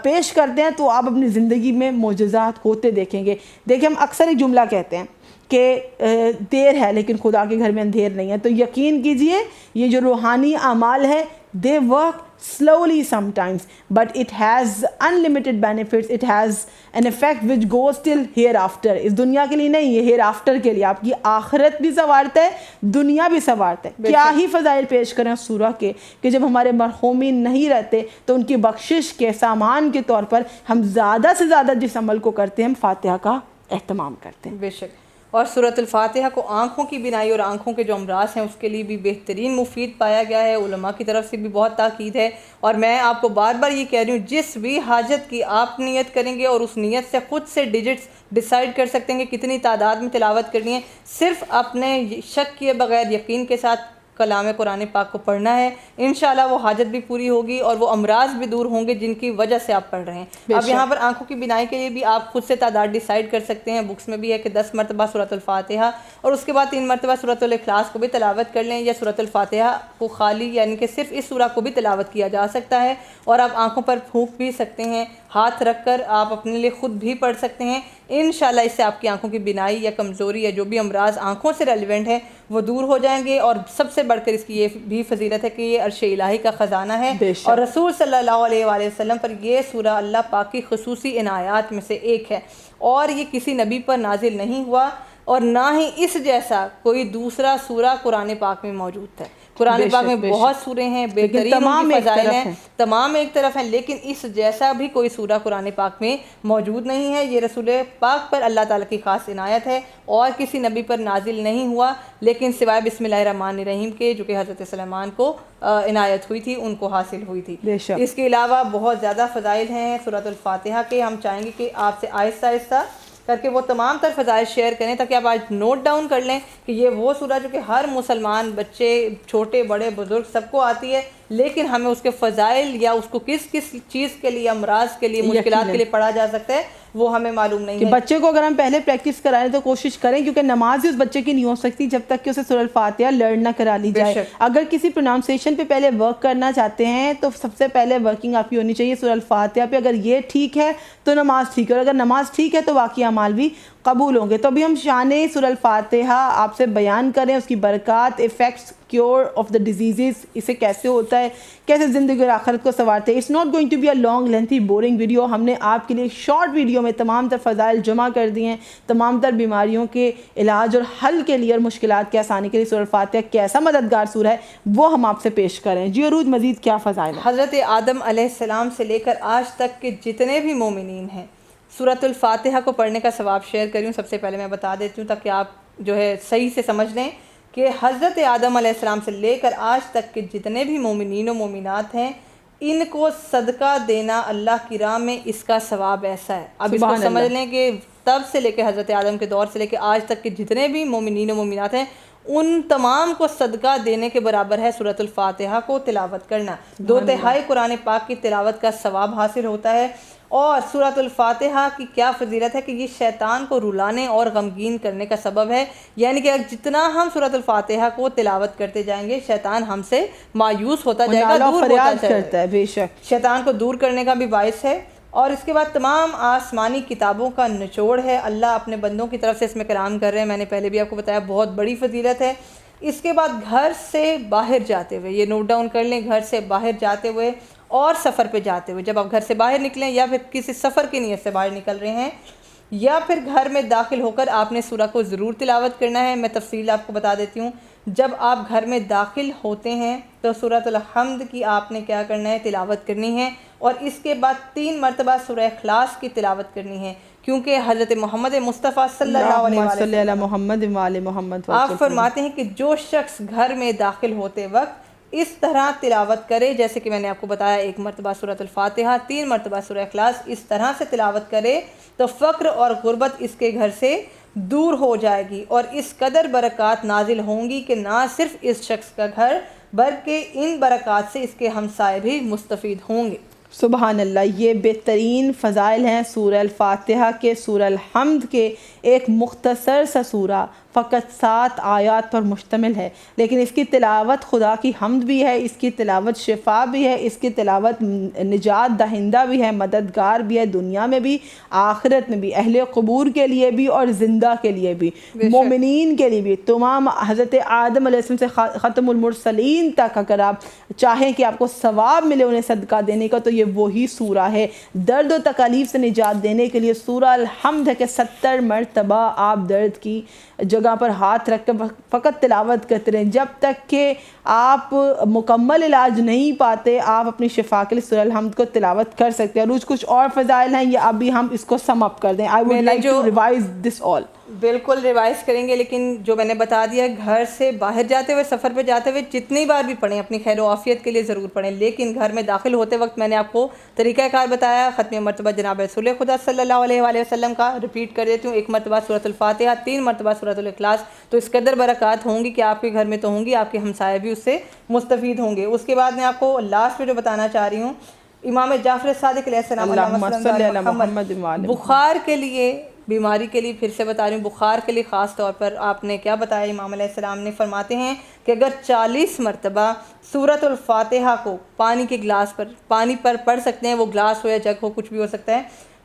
Speaker 1: پیش کرتے ہیں تو آپ اپنی زندگی میں معجزات ہوتے دیکھیں گے۔ دیکھیں ہم اکثر ایک جملہ کہتے ہیں کہ دیر ہے لیکن خدا کے گھر میں اندھیر نہیں ہے، تو یقین کیجئے یہ جو روحانی اعمال ہے they work slowly sometimes but it has unlimited benefits, it has an effect which goes till hereafter. اس دنیا کے لیے نہیں، یہ hereafter کے لیے آپ کی آخرت بھی سنوارتا ہے، دنیا بھی سنوارتا ہے۔ کیا ہی فضائل پیش کریں سورہ کے کہ جب ہمارے مرحومین نہیں رہتے تو ان کی بخشش کے سامان کے طور پر ہم زیادہ سے زیادہ جس عمل کو کرتے ہیں ہم فاتحہ کا اہتمام کرتے ہیں۔
Speaker 2: بے شک۔ اور سورۃ الفاتحہ کو آنکھوں کی بینائی اور آنکھوں کے جو امراض ہیں اس کے لیے بھی بہترین مفید پایا گیا ہے، علماء کی طرف سے بھی بہت تاکید ہے، اور میں آپ کو بار بار یہ کہہ رہی ہوں جس بھی حاجت کی آپ نیت کریں گے اور اس نیت سے خود سے ڈیجٹس ڈیسائیڈ کر سکتے ہیں کہ کتنی تعداد میں تلاوت کرنی ہے، صرف اپنے شک کیے بغیر یقین کے ساتھ کلام قرآن پاک کو پڑھنا ہے، انشاءاللہ وہ حاجت بھی پوری ہوگی اور وہ امراض بھی دور ہوں گے جن کی وجہ سے آپ پڑھ رہے ہیں۔ اب یہاں پر آنکھوں کی بینائی کے لیے بھی آپ خود سے تعداد ڈیسائیڈ کر سکتے ہیں، بکس میں بھی ہے کہ 10 مرتبہ سورۃ الفاتحہ اور اس کے بعد 3 مرتبہ سورۃ الاخلاص کو بھی تلاوت کر لیں، یا سورۃ الفاتحہ کو خالی یعنی کہ صرف اس سورہ کو بھی تلاوت کیا جا سکتا ہے، اور آپ آنکھوں پر پھونک بھی سکتے ہیں، ہاتھ رکھ کر آپ اپنے لیے خود بھی پڑھ سکتے ہیں، انشاءاللہ اس سے آپ کی آنکھوں کی بینائی یا کمزوری یا جو بھی امراض آنکھوں سے ریلیونٹ ہے وہ دور ہو جائیں گے۔ اور سب سے بڑھ کر اس کی یہ بھی فضیلت ہے کہ یہ عرش الہی کا خزانہ ہے، اور رسول صلی اللہ علیہ وآلہ وسلم پر یہ سورہ اللہ پاک کی خصوصی عنایات میں سے ایک ہے، اور یہ کسی نبی پر نازل نہیں ہوا اور نہ ہی اس جیسا کوئی دوسرا سورہ قرآن پاک میں موجود ہے۔ قرآن پاک میں بہت سورے ہیں، بہترین ان کی فضائل ہیں، تمام ایک طرف ہیں، لیکن اس جیسا بھی کوئی سورہ قرآن پاک میں موجود نہیں ہے۔ یہ رسول پاک پر اللہ تعالیٰ کی خاص عنایت ہے اور کسی نبی پر نازل نہیں ہوا، لیکن سوائے بسم اللہ الرحمن الرحیم کے جو کہ حضرت سلیمان کو عنایت ہوئی تھی، ان کو حاصل ہوئی تھی۔ اس کے علاوہ بہت زیادہ فضائل ہیں سورۃ الفاتحہ کے، ہم چاہیں گے کہ آپ سے آہستہ آہستہ کر کے وہ تمام تر فضائل شیئر کریں تاکہ آپ آج نوٹ ڈاؤن کر لیں کہ یہ وہ سورہ جو کہ ہر مسلمان، بچے، چھوٹے بڑے بزرگ سب کو آتی ہے، لیکن ہمیں اس کے فضائل یا اس کو کس کس چیز کے لیے، امراض کے لیے، مشکلات کے لیے پڑھا جا سکتا ہے وہ ہمیں معلوم نہیں
Speaker 1: کہ
Speaker 2: ہے.
Speaker 1: بچے کو اگر ہم پہلے پریکٹس کرائیں تو کوشش کریں، کیونکہ نماز ہی اس بچے کی نہیں ہو سکتی جب تک کہ اسے سورہ الفاتحہ لرن نہ کرا لی جائے. اگر کسی پروناؤنسیشن پہ پہلے ورک کرنا چاہتے ہیں تو سب سے پہلے ورکنگ آپ کی ہونی چاہیے سورہ الفاتحہ پہ. اگر یہ ٹھیک ہے تو نماز ٹھیک ہے، اور اگر نماز ٹھیک ہے تو باقی اعمال بھی قبول ہوں گے. تو ابھی ہم شان سورہ الفاتحہ آپ سے بیان کریں، اس کی برکات، effects, cure of the diseases, اسے کیسے ہوتا ہے، کیسے زندگی اور آخرت کو سنوارتے ہیں. It's not going to be a long lengthy boring video. ہم نے آپ کے لیے شارٹ ویڈیو میں تمام تر فضائل جمع کر دیے ہیں، تمام تر بیماریوں کے علاج اور حل کے لیے اور مشکلات کے آسانی کے لیے سورہ الفاتحہ کیسا مددگار سورہ ہے وہ ہم آپ سے پیش کریں. جی عروج، مزید کیا فضائل ہیں؟
Speaker 2: حضرت آدم علیہ السلام سے لے کر آج تک کے جتنے بھی مومنین ہیں سورۃ الفاتحہ کو پڑھنے کا ثواب شیئر کری ہوں. سب سے پہلے میں بتا دیتی ہوں تاکہ آپ جو ہے صحیح سے سمجھ لیں کہ حضرت آدم علیہ السلام سے لے کر آج تک کے جتنے بھی مومنین و مومنات ہیں ان کو صدقہ دینا اللہ کی راہ میں، اس کا ثواب ایسا ہے. اب اس کو سمجھ لیں کہ تب سے لے کے حضرت آدم کے دور سے لے کے آج تک کے جتنے بھی مومنین و مومنات ہیں ان تمام کو صدقہ دینے کے برابر ہے سورۃ الفاتحہ کو تلاوت کرنا. 2/3 قرآن پاک کی تلاوت کا ثواب حاصل ہوتا ہے. اور سورۃ الفاتحہ کی کیا فضیلت ہے کہ یہ شیطان کو رلانے اور غمگین کرنے کا سبب ہے. یعنی کہ جتنا ہم سورۃ الفاتحہ کو تلاوت کرتے جائیں گے شیطان ہم سے مایوس ہوتا جائے گا، دور ہوتا
Speaker 1: کرتا ہے. بے شک
Speaker 2: شیطان کو دور کرنے کا بھی باعث ہے. اور اس کے بعد تمام آسمانی کتابوں کا نچوڑ ہے. اللہ اپنے بندوں کی طرف سے اس میں کلام کر رہے ہیں. میں نے پہلے بھی آپ کو بتایا بہت بڑی فضیلت ہے. اس کے بعد گھر سے باہر جاتے ہوئے، یہ نوٹ ڈاؤن کر لیں، گھر سے باہر جاتے ہوئے اور سفر پہ جاتے ہوئے، جب آپ گھر سے باہر نکلیں یا پھر کسی سفر کی نیت سے باہر نکل رہے ہیں یا پھر گھر میں داخل ہو کر آپ نے سورہ کو ضرور تلاوت کرنا ہے. میں تفصیل آپ کو بتا دیتی ہوں. جب آپ گھر میں داخل ہوتے ہیں تو سورۃ الحمد کی آپ نے کیا کرنا ہے، تلاوت کرنی ہے. اور اس کے بعد 3 مرتبہ سورہ اخلاص کی تلاوت کرنی ہے، کیونکہ حضرت محمد مصطفیٰ صلی اللہ علیہ وسلم
Speaker 1: محمد
Speaker 2: آپ فرماتے ہیں کہ جو شخص گھر میں داخل ہوتے وقت اس طرح تلاوت کرے، جیسے کہ میں نے آپ کو بتایا 1 مرتبہ سورۃ الفاتحہ، 3 مرتبہ سورہ اخلاص، اس طرح سے تلاوت کرے تو فقر اور غربت اس کے گھر سے دور ہو جائے گی. اور اس قدر برکات نازل ہوں گی کہ نہ صرف اس شخص کا گھر بلکہ ان برکات سے اس کے ہمسائے بھی مستفید ہوں گے.
Speaker 1: سبحان اللہ. یہ بہترین فضائل ہیں سورہ الفاتحہ کے. سورہ الحمد کے ایک مختصر سا سورہ فقط 7 آیات پر مشتمل ہے، لیکن اس کی تلاوت خدا کی حمد بھی ہے، اس کی تلاوت شفا بھی ہے، اس کی تلاوت نجات دہندہ بھی ہے، مددگار بھی ہے، دنیا میں بھی آخرت میں بھی، اہل قبور کے لیے بھی اور زندہ کے لیے بھی، مومنین کے لیے بھی. تمام حضرت آدم علیہ السلام سے ختم المرسلین تک اگر آپ چاہیں کہ آپ کو ثواب ملے انہیں صدقہ دینے کا تو یہ وہی سورہ ہے. درد و تکالیف سے نجات دینے کے لیے سورہ الحمد ہے کہ 70 مرتبہ آپ درد کی جگہ پر ہاتھ رکھ کر فقط تلاوت کرتے رہیں جب تک کہ آپ مکمل علاج نہیں پاتے. آپ اپنی شفا کے لیے سورہ الحمد کو تلاوت کر سکتے ہیں. روز کچھ اور فضائل ہیں یا ابھی ہم اس کو سم اپ کر دیں؟ I would like to revise this all.
Speaker 2: بالکل ریوائز کریں گے، لیکن جو میں نے بتا دیا گھر سے باہر جاتے ہوئے، سفر پہ جاتے ہوئے جتنی بار بھی پڑھیں اپنی خیر و عافیت کے لیے ضرور پڑھیں. لیکن گھر میں داخل ہوتے وقت میں نے آپ کو طریقہ کار بتایا، ختم مرتبہ جناب رسول خدا صلی اللہ علیہ وآلہ وسلم کا ریپیٹ کر دیتی ہوں. 1 مرتبہ سورۃ الفاتحہ، 3 مرتبہ سورۃ الاخلاص. تو اس قدر برکات ہوں گی کہ آپ کے گھر میں تو ہوں گی، آپ کے ہمسائے بھی اس سے مستفید ہوں گے. اس کے بعد میں آپ کو لاسٹ میں جو بتانا چاہ رہی ہوں، امام جعفر صادق علیہ السلام بخار کے لیے، بیماری کے لیے پھر سے بتا رہی ہوں، بخار کے لیے خاص طور پر آپ نے کیا بتایا؟ امام علیہ السلام نے فرماتے ہیں کہ اگر 40 مرتبہ سورۃ الفاتحہ کو پانی کے گلاس پر، پانی پر پڑھ سکتے ہیں، وہ گلاس ہو یا جگ ہو کچھ بھی ہو سکتا ہے،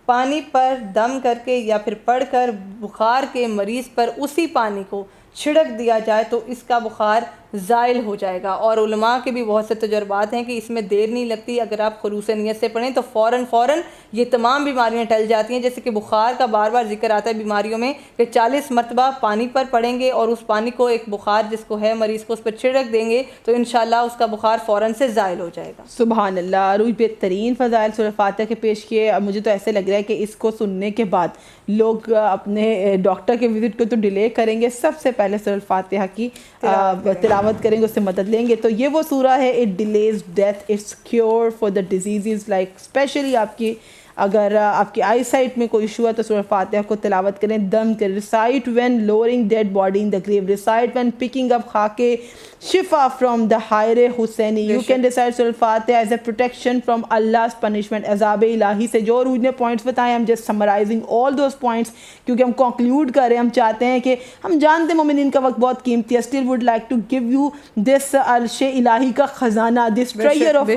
Speaker 2: پانی پر دم کر کے یا پھر پڑھ کر بخار کے مریض پر اسی پانی کو چھڑک دیا جائے تو اس کا بخار زائل ہو جائے گا. اور علماء کے بھی بہت سے تجربات ہیں کہ اس میں دیر نہیں لگتی. اگر آپ خلوص نیت سے پڑھیں تو فوراً یہ تمام بیماریاں ٹل جاتی ہیں. جیسے کہ بخار کا بار بار ذکر آتا ہے بیماریوں میں کہ 40 مرتبہ پانی پر پڑھیں گے اور اس پانی کو ایک بخار جس کو ہے مریض کو اس پر چھڑک دیں گے تو انشاءاللہ اس کا بخار فوراً سے زائل ہو جائے گا.
Speaker 1: سبحان اللہ. روز بہترین فضائل سورہ فاتحہ کے پیش کیے. مجھے تو ایسے لگ رہا ہے کہ اس کو سننے کے بعد لوگ اپنے ڈاکٹر کے وزٹ کو تو ڈیلے کریں گے، سب سے پہلے سورہ فاتحہ کی تلاوت کریں گے، اس سے مدد لیں گے. تو یہ وہ سورہ ہے، it delays death, it's cure for the diseases. Like especially اگر آپ کی آئی سائٹ میں کوئی ایشو ہے تو سورہ فاتحہ کو تلاوت کریں، دم کریں. Recite when lowering dead body in the grave, recite when picking up خاکے shifa from the Haire Hussaini. You can recite Surah Al-Fatiha as a protection from Allah's punishment. Azab ilahi سے جو روج نے points بتائے, I'm just summarizing all those points کیونکہ ہم conclude کر رہے ہیں. ہم چاہتے ہیں کہ ہم جانتے ہیں مومنین کا وقت بہت قیمتی ہے. Still would like to give you this عرش الہی کا خزانہ, this treasure of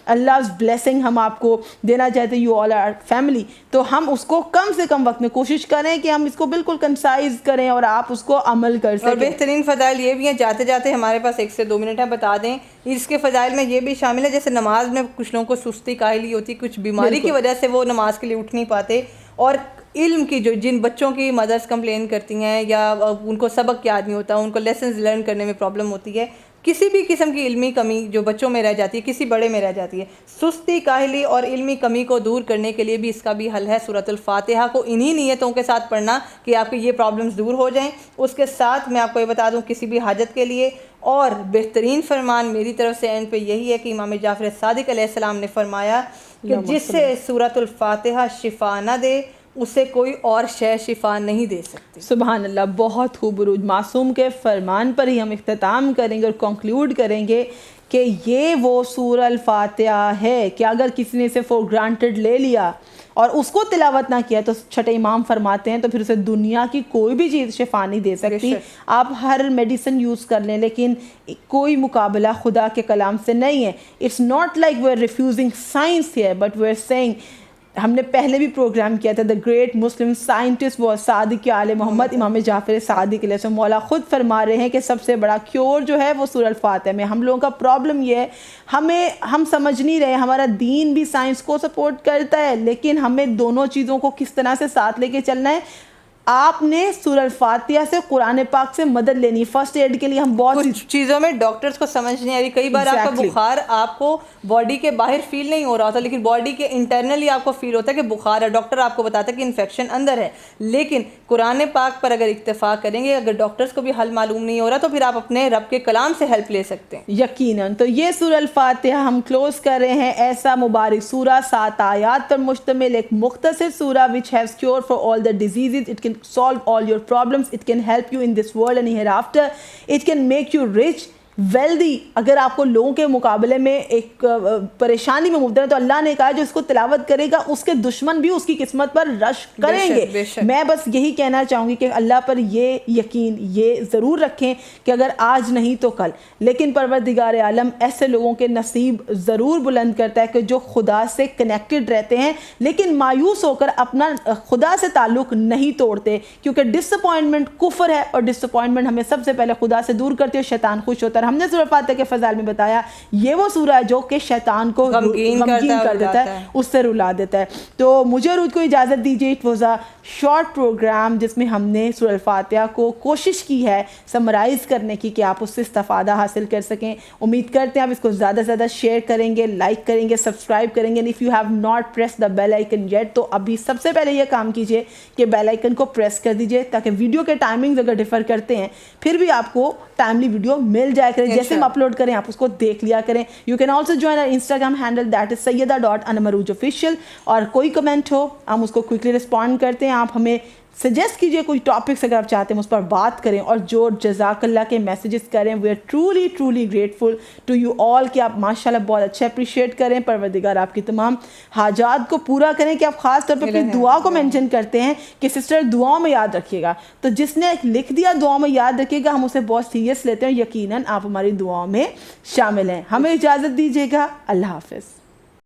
Speaker 1: Allah's blessing ہم آپ کو دینا چاہتے ہیں. You all are family. تو ہم اس کو کم سے کم وقت میں کوشش کریں کہ ہم اس کو بالکل کنسائز کریں اور آپ اس کو عمل کر سکیں.
Speaker 2: اور بہترین فضائل یہ بھی ہیں, جاتے جاتے ہمارے پاس 1 سے 2 منٹ ہے, بتا دیں اس کے فضائل میں یہ بھی شامل ہے جیسے نماز میں کچھ لوگوں کو سستی کاہلی ہوتی, کچھ بیماری کی وجہ سے وہ نماز کے لیے اٹھ نہیں پاتے, اور علم کی جن بچوں کی مدرس کمپلین کرتی ہیں یا ان کو سبق یاد نہیں ہوتا, ان کو لیسنز لرن کرنے میں پرابلم ہوتی ہے, کسی بھی قسم کی علمی کمی جو بچوں میں رہ جاتی ہے, کسی بڑے میں رہ جاتی ہے, سستی کاہلی اور علمی کمی کو دور کرنے کے لیے بھی اس کا بھی حل ہے. سورۃ الفاتحہ کو انہی نیتوں کے ساتھ پڑھنا کہ آپ کی یہ پرابلمز دور ہو جائیں. اس کے ساتھ میں آپ کو یہ بتا دوں کسی بھی حاجت کے لیے, اور بہترین فرمان میری طرف سے اینڈ پہ یہی ہے کہ امام جعفر صادق علیہ السلام نے فرمایا کہ جس سے سورۃ الفاتحہ شفا نہ دے اسے کوئی اور شے شفا نہیں دے سکتی.
Speaker 1: سبحان اللہ, بہت خوب عروج. معصوم کے فرمان پر ہی ہم اختتام کریں گے اور کنکلیوڈ کریں گے کہ یہ وہ سورہ الفاتحہ ہے کہ اگر کسی نے اسے فور گرانٹڈ لے لیا اور اس کو تلاوت نہ کیا تو چھٹے امام فرماتے ہیں تو پھر اسے دنیا کی کوئی بھی چیز شفا نہیں دے سکتی. آپ ہر میڈیسن یوز کر لیں لیکن کوئی مقابلہ خدا کے کلام سے نہیں ہے. It's not like we are refusing science here but we are seeing, ہم نے پہلے بھی پروگرام کیا تھا, دا گریٹ مسلم سائنٹسٹ وہ صادق آل محمد امام جعفر صادق علیہ السلام. مولا خود فرما رہے ہیں کہ سب سے بڑا کیور جو ہے وہ سورہ الفاتحہ میں. ہم لوگوں کا پرابلم یہ ہے ہم سمجھ نہیں رہے. ہمارا دین بھی سائنس کو سپورٹ کرتا ہے لیکن ہمیں دونوں چیزوں کو کس طرح سے ساتھ لے کے چلنا ہے. آپ نے سورہ الفاتحہ سے قرآن پاک سے مدد لینی. فرسٹ ایڈ کے لیے ہم بہت
Speaker 2: چیزوں میں ڈاکٹرز کو سمجھ نہیں آ رہی. کئی بار آپ کا بخار آپ کو باڈی کے باہر فیل نہیں ہو رہا ہوتا لیکن باڈی کے انٹرنلی آپ کو فیل ہوتا ہے کہ بخار ہے, ڈاکٹر آپ کو بتاتا ہے کہ انفیکشن اندر ہے. لیکن قرآن پاک پر اگر اکتفا کریں گے, اگر ڈاکٹرز کو بھی حل معلوم نہیں ہو رہا تو پھر آپ اپنے رب کے کلام سے ہیلپ لے سکتے ہیں
Speaker 1: یقیناً. تو یہ سورہ الفاتحہ ہم کلوز کر رہے ہیں. ایسا مبارک سورہ 7 آیات پر مشتمل ایک مختصر سورہ which has cure for all the diseases. It can solve all your problems. It can help you in this world and hereafter. It can make you rich, wealthy. اگر آپ کو لوگوں کے مقابلے میں ایک پریشانی میں مبتلا ہے تو اللہ نے کہا جو اس کو تلاوت کرے گا اس کے دشمن بھی اس کی قسمت پر رش کریں گے. میں بس یہی کہنا چاہوں گی کہ اللہ پر یہ یقین یہ ضرور رکھیں کہ اگر آج نہیں تو کل, لیکن پروردگار عالم ایسے لوگوں کے نصیب ضرور بلند کرتا ہے کہ جو خدا سے کنیکٹڈ رہتے ہیں لیکن مایوس ہو کر اپنا خدا سے تعلق نہیں توڑتے, کیونکہ ڈس اپوائنٹمنٹ کفر ہے اور ڈس اپوائنٹمنٹ ہمیں سب سے پہلے خدا سے دور کرتی ہے, شیطان خوش ہوتا ہے. ہم نے سورہ فاتحہ کے فضائل میں بتایا یہ وہ سورہ ہے جو کہ شیطان کو غمگین کر دیتا ہے, اس سے رلا دیتا ہے. تو مجھے اور کو اجازت دیجیے. It was a short program جس میں ہم نے سورہ الفاتحہ کو کوشش کی ہے سمرائز کرنے کی کہ آپ اس سے استفادہ حاصل کر سکیں. امید کرتے ہیں آپ اس کو زیادہ سے زیادہ شیئر کریں گے, لائک کریں گے, سبسکرائب کریں گے. If you have not press the bell icon yet تو ابھی سب سے پہلے یہ کام کیجیے کہ بیل آئکن کو پریس کر دیجیے تاکہ ویڈیو کے ٹائمنگز اگر ڈیفر کرتے ہیں پھر بھی آپ کو ٹائملی ویڈیو مل جائے کرے. جیسے ہم اپلوڈ کریں آپ اس کو دیکھ لیا کریں. You can also join our Instagram handle that is سیدہ.انم عروج اور کوئی کمنٹ ہو ہم اس کو کوئکلی رسپونڈ کرتے ہیں. آپ ہمیں سجیسٹ کیجئے کوئی ٹاپکس اگر آپ چاہتے ہیں اس پر بات کریں, اور جو جزاک اللہ کے میسیجز کریں we are truly grateful to you all کہ آپ ماشاءاللہ بہت اچھے اپریشیٹ کریں. پروردگار آپ کی تمام حاجات کو پورا کریں کہ آپ خاص طور پہ اپنی دعا کو مینشن کرتے ہیں کہ سسٹر دعاؤں میں یاد رکھیے گا. تو جس نے لکھ دیا دعاؤں میں یاد رکھیے گا, ہم اسے بہت سیریس لیتے ہیں, یقیناً آپ ہماری دعاؤں میں شامل ہیں. ہمیں اجازت دیجیے گا. اللہ حافظ.